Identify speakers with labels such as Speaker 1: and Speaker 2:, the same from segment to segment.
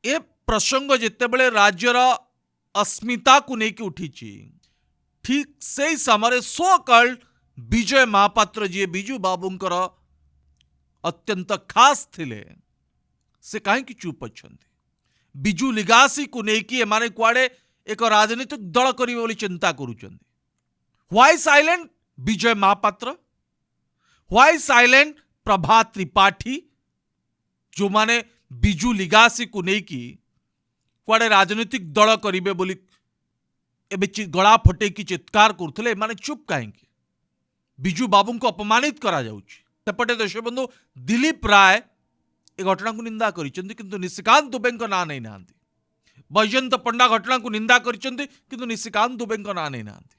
Speaker 1: ए प्रसंग जितेबले राज्यर अस्मिता को लेकिन उठी ठीक से ही समय सो कल्ड विजय महापात्र जी बिजू बाबूंकर अत्यंत खास थिले से कहीं चुप अच्छा बिजू लिगासी को लेकिन एमाने कुआड़े एक राजनीतिक दल करी चिंता करुचंदी why silent Vijay Mahapatra why silent Prabha Tripathi जो माने बिजू लिगासी को लेकिन कुआड़े राजनीतिक दल करिवे बोली एबे गला फटे की चित्कार करथले माने चुप कहीं बिजू बाबू को अपमानित करा जाउची सेपटे देशबंधु दिलीप राय ए घटना को निंदा करिसेंती किंतु निशिकांत दुबे ना नहीं नांती बैजयंत पंडा घटना को निंदा करिसेंती किंतु निशिकांत दुबे ना नहीं नांती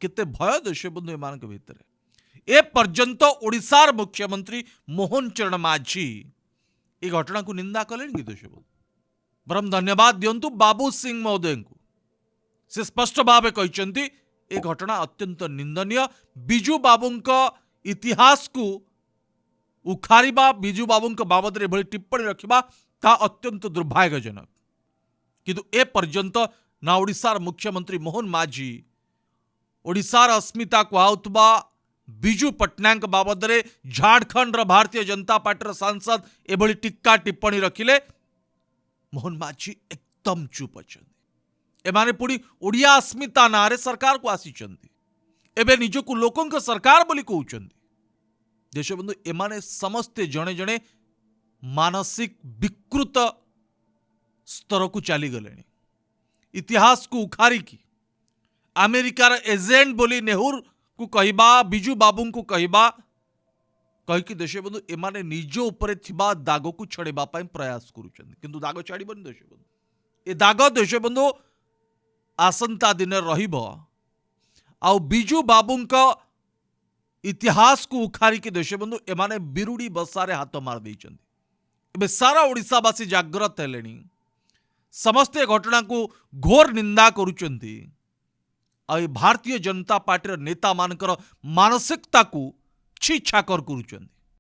Speaker 1: केते भय देशबंधु एमान के भीतर ए पर्यंत ओडिशार मुख्यमंत्री मोहन चरण माझी ए घटना को निंदा कले कि देशबंधु बरम धन्यवाद दियंतु बाबू सिंह महोदय को से स्पष्ट भाव कहते ए घटना अत्यंत निंदनीय बिजू बाबू इतिहास को उखारिबा बिजू बाबू बाबद में टिप्पणी रखा ता अत्यंत दुर्भाग्यजनक किंतु ए पर्यंत ना ओडिशार मुख्यमंत्री मोहन माझी ओडिशार अस्मिता कहउतबा बिजू पट्टनायक बाबद में झारखंड भारतीय जनता पार्टी सांसद एभली टिक्का टिप्पणी रखिले मोहन माझी एकदम चुप अच्छा एमाने पुणी ओडिया अस्मिता ना सरकार को आसीचंती एबे निजको लोकंक सरकार बोली कहउचंती देशबंधु एमाने समस्ते जणे जणे मानसिक विकृत स्तर को चली गले इतिहास को उखारी की अमेरिकार एजेंट बोली नेहरू को कहबा बिजू बाबू को कहबा कहीकि देशबंधु एमाने निज उपरे थिबा दाग को छड़ेबा प्रयास करुचंती किंतु दाग छाड़बनी देशबंधु ए दाग देशबंधु आसंता दिन रहिबो आउ बिजू बाबूंका इतिहास को उखारी के देशबंधु एमाने बिरुड़ी बसारे हाथ मार देइचंती एबे सारा ओडिशावासी जागृत हेलेनी समस्ते घटना को घोर निंदा करुचंती आ भारतीय जनता पार्टी नेता मानकर मानसिकता को छी छाकर करुचंती।